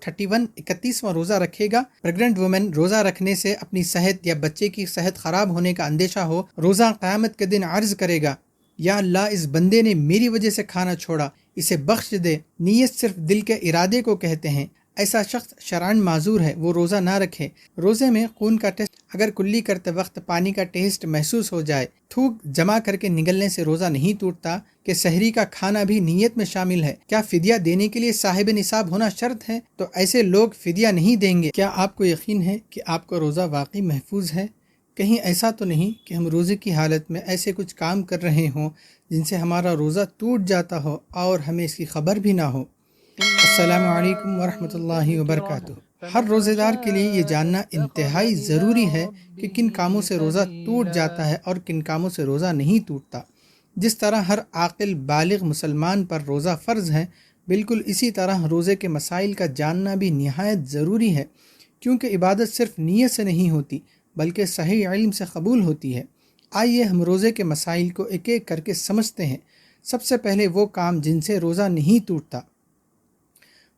31 31واں روزہ رکھے گا۔ Pregnant women روزہ رکھنے سے اپنی صحت یا بچے کی صحت خراب ہونے کا اندیشہ ہو، روزہ قیامت کے دن عرض کرے گا، یا اللہ اس بندے نے میری وجہ سے کھانا چھوڑا، اسے بخش دے۔ نیت صرف دل کے ارادے کو کہتے ہیں۔ ایسا شخص شرعاً معذور ہے، وہ روزہ نہ رکھے۔ روزے میں خون کا ٹیسٹ اگر کلی کرتے وقت پانی کا ٹیسٹ محسوس ہو جائے، تھوک جمع کر کے نگلنے سے روزہ نہیں ٹوٹتا کہ سحری کا کھانا بھی نیت میں شامل ہے۔ کیا فدیہ دینے کے لیے صاحب نصاب ہونا شرط ہے؟ تو ایسے لوگ فدیہ نہیں دیں گے۔ کیا آپ کو یقین ہے کہ آپ کا روزہ واقعی محفوظ ہے؟ کہیں ایسا تو نہیں کہ ہم روزے کی حالت میں ایسے کچھ کام کر رہے ہوں جن سے ہمارا روزہ ٹوٹ جاتا ہو اور ہمیں اس کی خبر بھی نہ ہو۔ السلام علیکم ورحمۃ اللہ وبرکاتہ۔ ہر روزے دار کے لیے یہ جاننا انتہائی ضروری ہے کہ کن کاموں سے روزہ ٹوٹ جاتا ہے اور کن کاموں سے روزہ نہیں ٹوٹتا۔ جس طرح ہر عاقل بالغ مسلمان پر روزہ فرض ہے، بالکل اسی طرح روزے کے مسائل کا جاننا بھی نہایت ضروری ہے، کیونکہ عبادت صرف نیت سے نہیں ہوتی بلکہ صحیح علم سے قبول ہوتی ہے۔ آئیے ہم روزے کے مسائل کو ایک ایک کر کے سمجھتے ہیں۔ سب سے پہلے وہ کام جن سے روزہ نہیں ٹوٹتا۔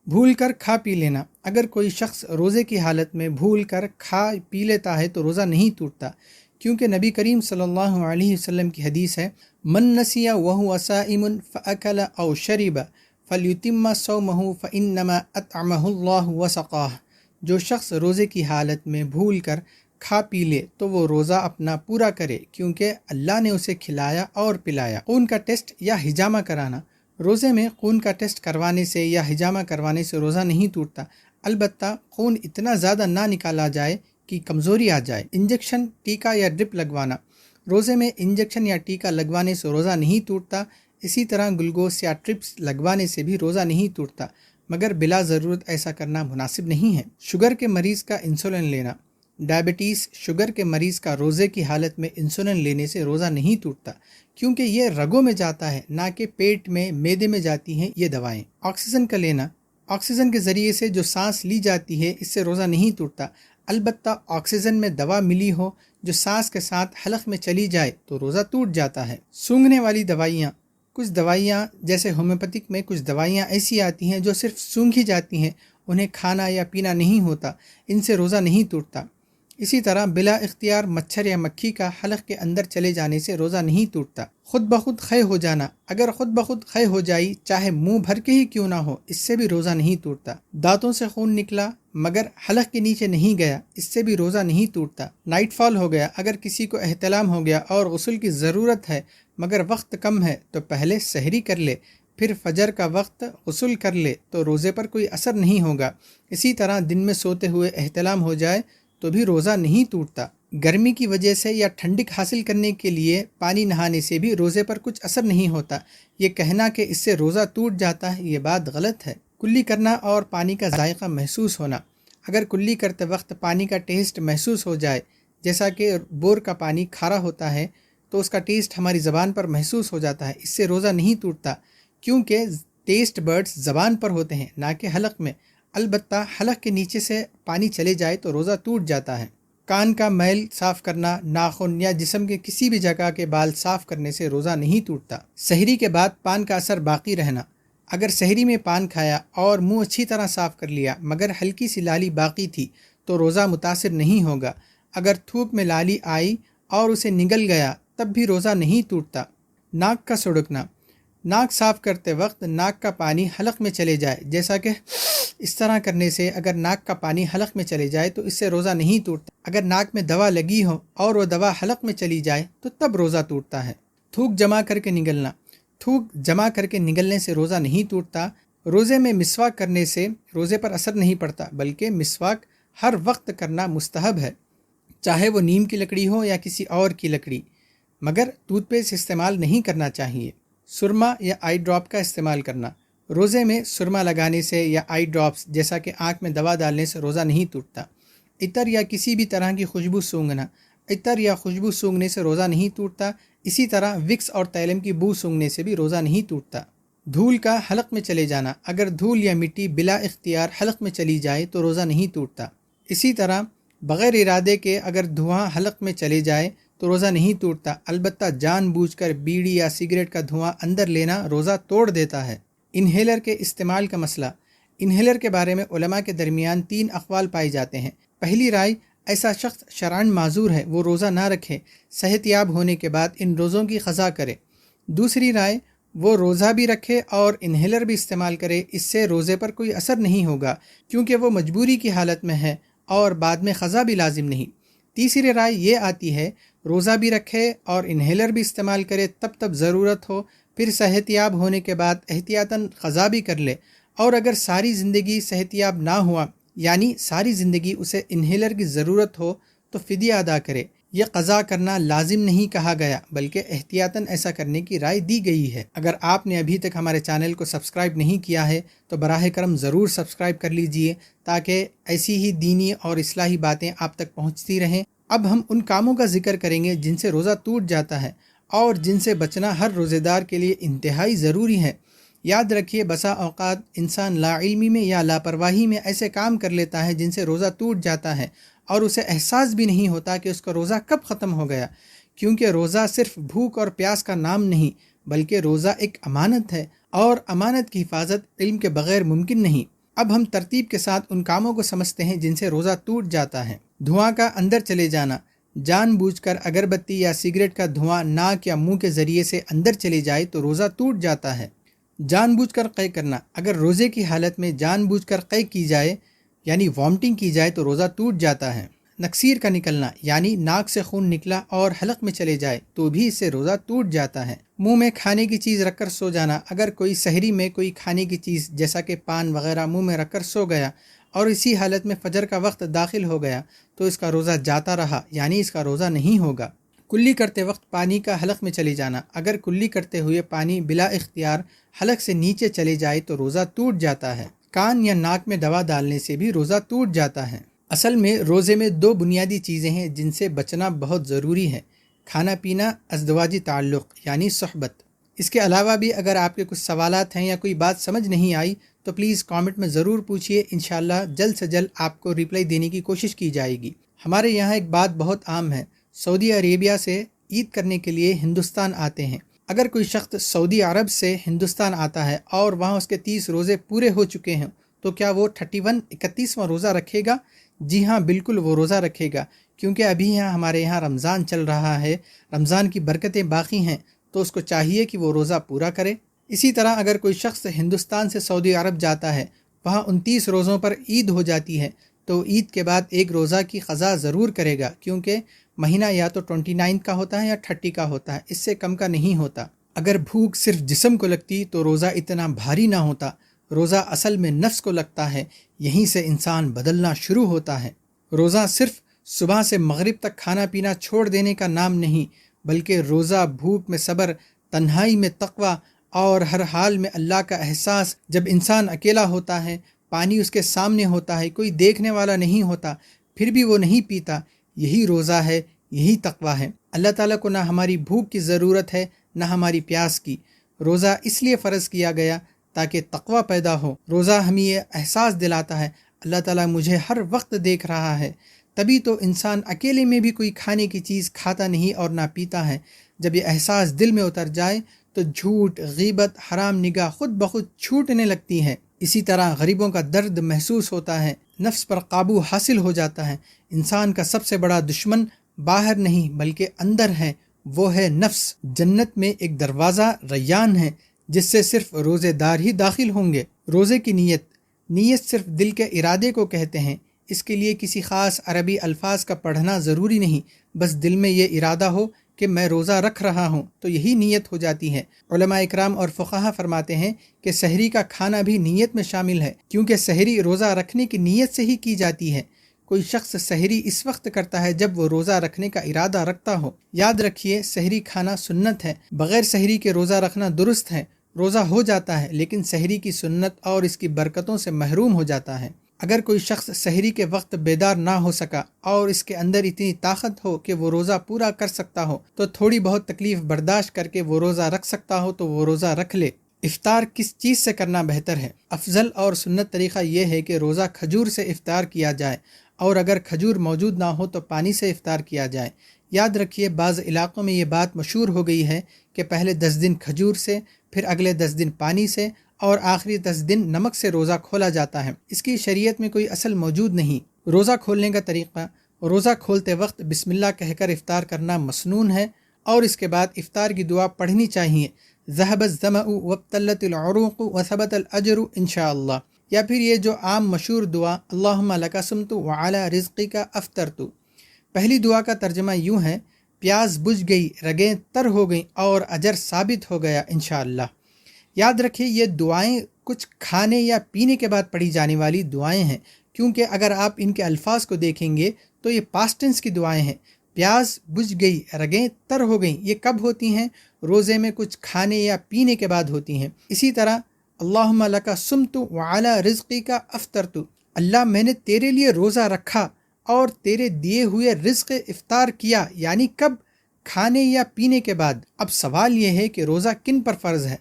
بھول کر کھا پی لینا۔ اگر کوئی شخص روزے کی حالت میں بھول کر کھا پی لیتا ہے تو روزہ نہیں ٹوٹتا، کیونکہ نبی کریم صلی اللہ علیہ وسلم کی حدیث ہے، من نسی وهو صائم فاکل او شرب فلیتم صومه فانما اطعمه اللہ وسقاہ۔ جو شخص روزے کی حالت میں بھول کر کھا پی لے تو وہ روزہ اپنا پورا کرے، کیونکہ اللہ نے اسے کھلایا اور پلایا۔ خون کا ٹیسٹ یا ہجامہ کرانا۔ روزے میں خون کا ٹیسٹ کروانے سے یا ہجامہ کروانے سے روزہ نہیں ٹوٹتا، البتہ خون اتنا زیادہ نہ نکالا جائے کہ کمزوری آ جائے۔ انجیکشن، ٹیکہ یا ڈرپ لگوانا۔ روزے میں انجیکشن یا ٹیکہ لگوانے سے روزہ نہیں ٹوٹتا، اسی طرح گلوکوز یا ٹرپس لگوانے سے بھی روزہ نہیں ٹوٹتا، مگر بلا ضرورت ایسا کرنا مناسب نہیں ہے۔ شوگر کے مریض کا انسولن لینا۔ ڈائبٹیز شوگر کے مریض کا روزے کی حالت میں انسولن لینے سے روزہ نہیں ٹوٹتا، کیونکہ یہ رگوں میں جاتا ہے، نہ کہ پیٹ میں معدے میں جاتی ہیں یہ دوائیں۔ آکسیجن کا لینا۔ آکسیجن کے ذریعے سے جو سانس لی جاتی ہے اس سے روزہ نہیں ٹوٹتا، البتہ آکسیجن میں دوا ملی ہو جو سانس کے ساتھ حلق میں چلی جائے تو روزہ ٹوٹ جاتا ہے۔ سونگھنے والی دوائیاں۔ کچھ دوائیاں جیسے ہومیوپیتھک میں کچھ دوائیاں ایسی آتی ہیں جو صرف سونگھی جاتی ہیں، انہیں کھانا یا پینا نہیں ہوتا، ان سے روزہ نہیں ٹوٹتا۔ اسی طرح بلا اختیار مچھر یا مکھی کا حلق کے اندر چلے جانے سے روزہ نہیں ٹوٹتا۔ خود بخود خے ہو جانا۔ اگر خود بخود خے ہو جائی، چاہے منہ بھر کے ہی کیوں نہ ہو، اس سے بھی روزہ نہیں ٹوٹتا۔ دانتوں سے خون نکلا مگر حلق کے نیچے نہیں گیا، اس سے بھی روزہ نہیں ٹوٹتا۔ نائٹ فال ہو گیا۔ اگر کسی کو احتلام ہو گیا اور غسل کی ضرورت ہے مگر وقت کم ہے تو پہلے سحری کر لے، پھر فجر کا وقت غسل کر لے تو روزے پر کوئی اثر نہیں ہوگا۔ اسی طرح دن میں سوتے ہوئے احتلام ہو جائے تو بھی روزہ نہیں ٹوٹتا۔ گرمی کی وجہ سے یا ٹھنڈک حاصل کرنے کے لیے پانی نہانے سے بھی روزے پر کچھ اثر نہیں ہوتا۔ یہ کہنا کہ اس سے روزہ ٹوٹ جاتا ہے، یہ بات غلط ہے۔ کلی کرنا اور پانی کا ذائقہ محسوس ہونا۔ اگر کلی کرتے وقت پانی کا ٹیسٹ محسوس ہو جائے، جیسا کہ بور کا پانی کھارا ہوتا ہے تو اس کا ٹیسٹ ہماری زبان پر محسوس ہو جاتا ہے، اس سے روزہ نہیں ٹوٹتا، کیونکہ ٹیسٹ برڈز زبان پر ہوتے ہیں نہ کہ حلق میں۔ البتہ حلق کے نیچے سے پانی چلے جائے تو روزہ ٹوٹ جاتا ہے۔ کان کا میل صاف کرنا، ناخن یا جسم کے کسی بھی جگہ کے بال صاف کرنے سے روزہ نہیں ٹوٹتا۔ سحری کے بعد پان کا اثر باقی رہنا۔ اگر سحری میں پان کھایا اور منہ اچھی طرح صاف کر لیا مگر ہلکی سی لالی باقی تھی تو روزہ متاثر نہیں ہوگا۔ اگر تھوک میں لالی آئی اور اسے نگل گیا تب بھی روزہ نہیں ٹوٹتا۔ ناک کا سڑکنا۔ ناک صاف کرتے وقت ناک کا پانی حلق میں چلے جائے، جیسا کہ اس طرح کرنے سے اگر ناک کا پانی حلق میں چلے جائے تو اس سے روزہ نہیں ٹوٹتا۔ اگر ناک میں دوا لگی ہو اور وہ دوا حلق میں چلی جائے تو تب روزہ ٹوٹتا ہے۔ تھوک جمع کر کے نگلنا۔ تھوک جمع کر کے نگلنے سے روزہ نہیں ٹوٹتا۔ روزے میں مسواک کرنے سے روزے پر اثر نہیں پڑتا، بلکہ مسواک ہر وقت کرنا مستحب ہے، چاہے وہ نیم کی لکڑی ہو یا کسی اور کی لکڑی، مگر ٹوتھ پیسٹ استعمال نہیں کرنا چاہیے۔ سرما یا آئی ڈراپ کا استعمال کرنا۔ روزے میں سرما لگانے سے یا آئی ڈراپس جیسا کہ آنکھ میں دوا ڈالنے سے روزہ نہیں ٹوٹتا۔ عطر یا کسی بھی طرح کی خوشبو سونگھنا۔ عطر یا خوشبو سونگھنے سے روزہ نہیں ٹوٹتا، اسی طرح وکس اور تیلم کی بو سونگھنے سے بھی روزہ نہیں ٹوٹتا۔ دھول کا حلق میں چلے جانا۔ اگر دھول یا مٹی بلا اختیار حلق میں چلی جائے تو روزہ نہیں ٹوٹتا۔ اسی طرح بغیر ارادے کے اگر دھواں حلق میں چلے جائے تو روزہ نہیں ٹوٹتا، البتہ جان بوجھ کر بیڑی یا سگریٹ کا دھواں اندر لینا روزہ توڑ دیتا ہے۔ انہیلر کے استعمال کا مسئلہ۔ انہیلر کے بارے میں علماء کے درمیان 3 اقوال پائے جاتے ہیں۔ پہلی رائے، ایسا شخص شرعاً معذور ہے، وہ روزہ نہ رکھے، صحت یاب ہونے کے بعد ان روزوں کی قضا کرے۔ دوسری رائے، وہ روزہ بھی رکھے اور انہیلر بھی استعمال کرے، اس سے روزے پر کوئی اثر نہیں ہوگا کیونکہ وہ مجبوری کی حالت میں ہے اور بعد میں قضا بھی لازم نہیں۔ تیسری رائے یہ آتی ہے، روزہ بھی رکھے اور انہیلر بھی استعمال کرے تب ضرورت ہو، پھر صحت یاب ہونے کے بعد احتیاطاً قضا بھی کر لے، اور اگر ساری زندگی صحت یاب نہ ہوا یعنی ساری زندگی اسے انہیلر کی ضرورت ہو تو فدیہ ادا کرے۔ یہ قضا کرنا لازم نہیں کہا گیا بلکہ احتیاطاً ایسا کرنے کی رائے دی گئی ہے۔ اگر آپ نے ابھی تک ہمارے چینل کو سبسکرائب نہیں کیا ہے تو براہ کرم ضرور سبسکرائب کر لیجئے تاکہ ایسی ہی دینی اور اصلاحی باتیں آپ تک پہنچتی رہیں۔ اب ہم ان کاموں کا ذکر کریں گے جن سے روزہ ٹوٹ جاتا ہے اور جن سے بچنا ہر روزے دار کے لیے انتہائی ضروری ہے۔ یاد رکھیے، بسا اوقات انسان لا علمی میں یا لاپرواہی میں ایسے کام کر لیتا ہے جن سے روزہ ٹوٹ جاتا ہے اور اسے احساس بھی نہیں ہوتا کہ اس کا روزہ کب ختم ہو گیا، کیونکہ روزہ صرف بھوک اور پیاس کا نام نہیں بلکہ روزہ ایک امانت ہے اور امانت کی حفاظت علم کے بغیر ممکن نہیں۔ اب ہم ترتیب کے ساتھ ان کاموں کو سمجھتے ہیں جن سے روزہ ٹوٹ جاتا ہے۔ دھواں کا اندر چلے جانا، جان بوجھ کر اگربتی یا سگریٹ کا دھواں ناک یا منہ کے ذریعے سے اندر چلے جائے تو روزہ ٹوٹ جاتا ہے۔ جان بوجھ کر قے کرنا، اگر روزے کی حالت میں جان بوجھ کر قے کی جائے یعنی وامٹنگ کی جائے تو روزہ ٹوٹ جاتا ہے۔ نکسیر کا نکلنا یعنی ناک سے خون نکلا اور حلق میں چلے جائے تو بھی اس سے روزہ ٹوٹ جاتا ہے۔ منہ میں کھانے کی چیز رکھ کر سو جانا، اگر کوئی سحری میں کوئی کھانے کی چیز جیسا کہ پان وغیرہ منہ میں رکھ کر سو گیا اور اسی حالت میں فجر کا وقت داخل ہو گیا تو اس کا روزہ جاتا رہا یعنی اس کا روزہ نہیں ہوگا۔ کلی کرتے وقت پانی کا حلق میں چلے جانا، اگر کلی کرتے ہوئے پانی بلا اختیار حلق سے نیچے چلے جائے تو روزہ ٹوٹ جاتا ہے۔ کان یا ناک میں دوا ڈالنے سے بھی روزہ ٹوٹ جاتا ہے۔ اصل میں روزے میں 2 بنیادی چیزیں ہیں جن سے بچنا بہت ضروری ہے، کھانا پینا، ازدواجی تعلق یعنی صحبت۔ اس کے علاوہ بھی اگر آپ کے کچھ سوالات ہیں یا کوئی بات سمجھ نہیں آئی تو پلیز کامنٹ میں ضرور پوچھیے، انشاءاللہ جلد سے جلد آپ کو ریپلائی دینے کی کوشش کی جائے گی۔ ہمارے یہاں ایک بات بہت عام ہے، سعودی عربیہ سے عید کرنے کے لیے ہندوستان آتے ہیں۔ اگر کوئی شخص سعودی عرب سے ہندوستان آتا ہے اور وہاں اس کے 30 روزے پورے ہو چکے ہیں تو کیا وہ 31واں روزہ رکھے گا؟ جی ہاں، بالکل وہ روزہ رکھے گا، کیونکہ ابھی ہمارے یہاں رمضان چل رہا ہے، رمضان کی برکتیں باقی ہیں تو اس کو چاہیے کہ وہ روزہ پورا کرے۔ اسی طرح اگر کوئی شخص ہندوستان سے سعودی عرب جاتا ہے، وہاں 29 روزوں پر عید ہو جاتی ہے تو عید کے بعد ایک روزہ کی قضا ضرور کرے گا، کیونکہ مہینہ یا تو 29 کا ہوتا ہے یا 30 کا ہوتا ہے، اس سے کم کا نہیں ہوتا۔ اگر بھوک صرف جسم کو لگتی تو روزہ اتنا بھاری نہ ہوتا، روزہ اصل میں نفس کو لگتا ہے، یہیں سے انسان بدلنا شروع ہوتا ہے۔ روزہ صرف صبح سے مغرب تک کھانا پینا چھوڑ دینے کا نام نہیں، بلکہ روزہ بھوک میں صبر، تنہائی میں تقوی اور ہر حال میں اللہ کا احساس۔ جب انسان اکیلا ہوتا ہے، پانی اس کے سامنے ہوتا ہے، کوئی دیکھنے والا نہیں ہوتا، پھر بھی وہ نہیں پیتا، یہی روزہ ہے، یہی تقوی ہے۔ اللہ تعالیٰ کو نہ ہماری بھوک کی ضرورت ہے نہ ہماری پیاس کی۔ روزہ اس لیے فرض کیا گیا تاکہ تقوی پیدا ہو۔ روزہ ہمیں یہ احساس دلاتا ہے اللہ تعالیٰ مجھے ہر وقت دیکھ رہا ہے، تبھی تو انسان اکیلے میں بھی کوئی کھانے کی چیز کھاتا نہیں اور نہ پیتا ہے۔ جب یہ احساس دل میں اتر جائے تو جھوٹ، غیبت، حرام نگاہ خود بخود چھوٹنے لگتی ہے۔ اسی طرح غریبوں کا درد محسوس ہوتا ہے، نفس پر قابو حاصل ہو جاتا ہے۔ انسان کا سب سے بڑا دشمن باہر نہیں بلکہ اندر ہے، وہ ہے نفس۔ جنت میں ایک دروازہ ریان ہے جس سے صرف روزے دار ہی داخل ہوں گے۔ روزے کی نیت صرف دل کے ارادے کو کہتے ہیں، اس کے لیے کسی خاص عربی الفاظ کا پڑھنا ضروری نہیں، بس دل میں یہ ارادہ ہو کہ میں روزہ رکھ رہا ہوں تو یہی نیت ہو جاتی ہے۔ علماء اکرام اور فقہا فرماتے ہیں کہ سحری کا کھانا بھی نیت میں شامل ہے، کیونکہ سحری روزہ رکھنے کی نیت سے ہی کی جاتی ہے۔ کوئی شخص سحری اس وقت کرتا ہے جب وہ روزہ رکھنے کا ارادہ رکھتا ہو۔ یاد رکھیے، سحری کھانا سنت ہے، بغیر سحری کے روزہ رکھنا درست ہے۔ روزہ ہو جاتا ہے لیکن سحری کی سنت اور اس کی برکتوں سے محروم ہو جاتا ہے۔ اگر کوئی شخص سحری کے وقت بیدار نہ ہو سکا اور اس کے اندر اتنی طاقت ہو کہ وہ روزہ پورا کر سکتا ہو تو تھوڑی بہت تکلیف برداشت کر کے وہ روزہ رکھ سکتا ہو تو وہ روزہ رکھ لے۔ افطار کس چیز سے کرنا بہتر ہے؟ افضل اور سنت طریقہ یہ ہے کہ روزہ کھجور سے افطار کیا جائے، اور اگر کھجور موجود نہ ہو تو پانی سے افطار کیا جائے۔ یاد رکھیے، بعض علاقوں میں یہ بات مشہور ہو گئی ہے کہ پہلے 10 دن کھجور سے، پھر اگلے 10 دن پانی سے اور آخری 10 دن نمک سے روزہ کھولا جاتا ہے۔ اس کی شریعت میں کوئی اصل موجود نہیں۔ روزہ کھولنے کا طریقہ: روزہ کھولتے وقت بسم اللہ کہہ کر افطار کرنا مسنون ہے، اور اس کے بعد افطار کی دعا پڑھنی چاہیے، ذهب الظمأ وابتلت العروق وثبت الاجر انشاءاللہ، یا پھر یہ جو عام مشہور دعا اللہم لک صمت وعلی رزقک افطرت۔ پہلی دعا کا ترجمہ یوں ہے: پیاس بجھ گئی، رگیں تر ہو گئیں اور اجر ثابت ہو گیا انشاءاللہ۔ یاد رکھیں یہ دعائیں کچھ کھانے یا پینے کے بعد پڑھی جانے والی دعائیں ہیں، کیونکہ اگر آپ ان کے الفاظ کو دیکھیں گے تو یہ پاسٹ ٹینس کی دعائیں ہیں۔ پیاس بجھ گئی، رگیں تر ہو گئیں، یہ کب ہوتی ہیں؟ روزے میں کچھ کھانے یا پینے کے بعد ہوتی ہیں۔ اسی طرح اللہم لک صمت وعلی رزقک افطرت، اللہ میں نے تیرے لیے روزہ رکھا اور تیرے دیے ہوئے رزق افطار کیا، یعنی کب؟ کھانے یا پینے کے بعد۔ اب سوال یہ ہے کہ روزہ کن پر فرض ہے؟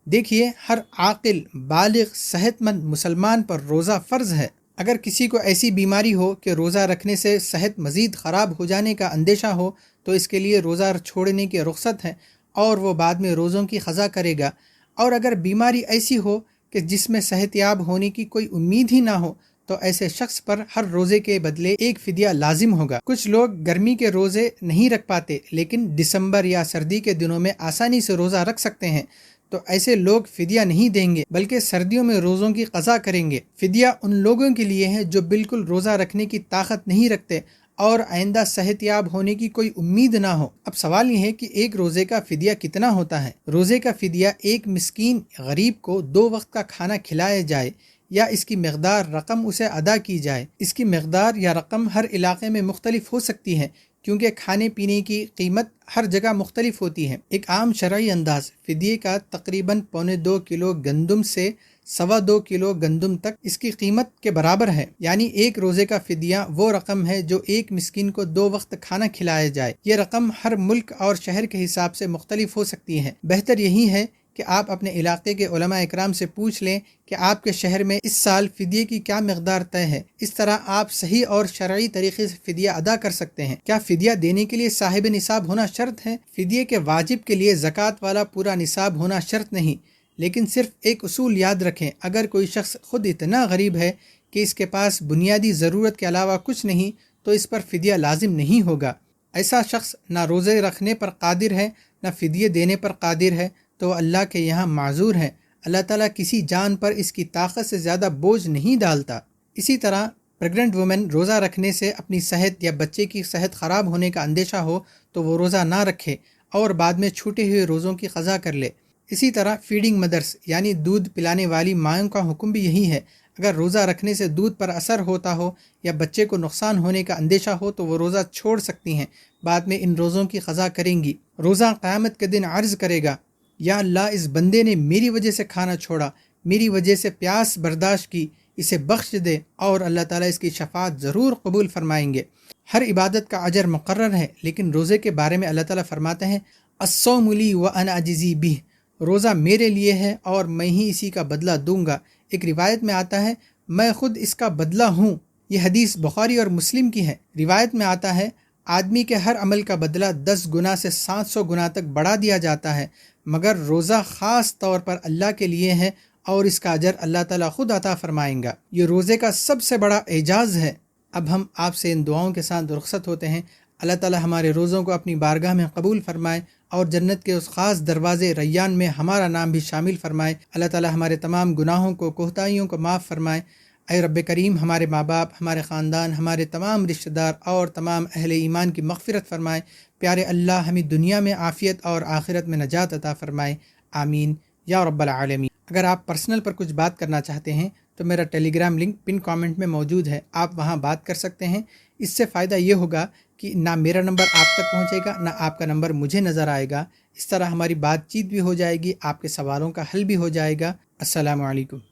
دیکھیے، ہر عاقل بالغ صحت مند مسلمان پر روزہ فرض ہے۔ اگر کسی کو ایسی بیماری ہو کہ روزہ رکھنے سے صحت مزید خراب ہو جانے کا اندیشہ ہو تو اس کے لیے روزہ چھوڑنے کی رخصت ہے اور وہ بعد میں روزوں کی قضا کرے گا۔ اور اگر بیماری ایسی ہو کہ جس میں صحت یاب ہونے کی کوئی امید ہی نہ ہو تو ایسے شخص پر ہر روزے کے بدلے ایک فدیہ لازم ہوگا۔ کچھ لوگ گرمی کے روزے نہیں رکھ پاتے لیکن دسمبر یا سردی کے دنوں میں آسانی سے روزہ رکھ سکتے ہیں، تو ایسے لوگ فدیہ نہیں دیں گے بلکہ سردیوں میں روزوں کی قضا کریں گے۔ فدیہ ان لوگوں کے لیے ہے جو بالکل روزہ رکھنے کی طاقت نہیں رکھتے اور آئندہ صحت یاب ہونے کی کوئی امید نہ ہو۔ اب سوال یہ ہے کہ ایک روزے کا فدیہ کتنا ہوتا ہے؟ روزے کا فدیہ ایک مسکین غریب کو 2 وقت کا کھانا کھلایا جائے یا اس کی مقدار رقم اسے ادا کی جائے۔ اس کی مقدار یا رقم ہر علاقے میں مختلف ہو سکتی ہے کیونکہ کھانے پینے کی قیمت ہر جگہ مختلف ہوتی ہے۔ ایک عام شرعی انداز فدیے کا تقریباً 1.25 کلو گندم سے 2.25 کلو گندم تک اس کی قیمت کے برابر ہے، یعنی ایک روزے کا فدیہ وہ رقم ہے جو ایک مسکین کو 2 وقت کھانا کھلایا جائے۔ یہ رقم ہر ملک اور شہر کے حساب سے مختلف ہو سکتی ہے۔ بہتر یہی ہے کہ آپ اپنے علاقے کے علماء اکرام سے پوچھ لیں کہ آپ کے شہر میں اس سال فدیے کی کیا مقدار طے ہے۔ اس طرح آپ صحیح اور شرعی طریقے سے فدیہ ادا کر سکتے ہیں۔ کیا فدیہ دینے کے لیے صاحب نصاب ہونا شرط ہے؟ فدیے کے واجب کے لیے زکوٰۃ والا پورا نصاب ہونا شرط نہیں، لیکن صرف ایک اصول یاد رکھیں: اگر کوئی شخص خود اتنا غریب ہے کہ اس کے پاس بنیادی ضرورت کے علاوہ کچھ نہیں تو اس پر فدیہ لازم نہیں ہوگا۔ ایسا شخص نہ روزے رکھنے پر قادر ہے نہ فدیے دینے پر قادر ہے تو اللہ کے یہاں معذور ہے۔ اللہ تعالیٰ کسی جان پر اس کی طاقت سے زیادہ بوجھ نہیں ڈالتا۔ اسی طرح پریگننٹ وومن روزہ رکھنے سے اپنی صحت یا بچے کی صحت خراب ہونے کا اندیشہ ہو تو وہ روزہ نہ رکھے اور بعد میں چھوٹے ہوئے روزوں کی قضا کر لے۔ اسی طرح فیڈنگ مدرس یعنی دودھ پلانے والی ماؤں کا حکم بھی یہی ہے۔ اگر روزہ رکھنے سے دودھ پر اثر ہوتا ہو یا بچے کو نقصان ہونے کا اندیشہ ہو تو وہ روزہ چھوڑ سکتی ہیں، بعد میں ان روزوں کی قضا کریں گی۔ روزہ قیامت کے دن عرض کرے گا: یا اللہ، اس بندے نے میری وجہ سے کھانا چھوڑا، میری وجہ سے پیاس برداشت کی، اسے بخش دے، اور اللہ تعالیٰ اس کی شفاعت ضرور قبول فرمائیں گے۔ ہر عبادت کا اجر مقرر ہے، لیکن روزے کے بارے میں اللہ تعالیٰ فرماتے ہیں: الصوم لی وانا اجزی بہ، روزہ میرے لیے ہے اور میں ہی اسی کا بدلہ دوں گا۔ ایک روایت میں آتا ہے: میں خود اس کا بدلہ ہوں۔ یہ حدیث بخاری اور مسلم کی ہے۔ روایت میں آتا ہے: آدمی کے ہر عمل کا بدلہ 10 گنا سے 700 گنا تک بڑھا دیا جاتا ہے، مگر روزہ خاص طور پر اللہ کے لیے ہے اور اس کا اجر اللہ تعالیٰ خود عطا فرمائیں گا۔ یہ روزے کا سب سے بڑا اعجاز ہے۔ اب ہم آپ سے ان دعاؤں کے ساتھ رخصت ہوتے ہیں۔ اللہ تعالیٰ ہمارے روزوں کو اپنی بارگاہ میں قبول فرمائے اور جنت کے اس خاص دروازے ریان میں ہمارا نام بھی شامل فرمائے۔ اللہ تعالیٰ ہمارے تمام گناہوں کو، کوتاہیوں کو معاف فرمائے۔ اے رب کریم، ہمارے ماں باپ، ہمارے خاندان، ہمارے تمام رشتہ دار اور تمام اہل ایمان کی مغفرت فرمائے۔ پیارے اللہ، ہمیں دنیا میں عافیت اور آخرت میں نجات عطا فرمائے۔ آمین یا رب العالمین۔ اگر آپ پرسنل پر کچھ بات کرنا چاہتے ہیں تو میرا ٹیلی گرام لنک پن کامنٹ میں موجود ہے، آپ وہاں بات کر سکتے ہیں۔ اس سے فائدہ یہ ہوگا کہ نہ میرا نمبر آپ تک پہنچے گا نہ آپ کا نمبر مجھے نظر آئے گا۔ اس طرح ہماری بات چیت بھی ہو جائے گی، آپ کے سوالوں کا حل بھی ہو جائے گا۔ السلام علیکم۔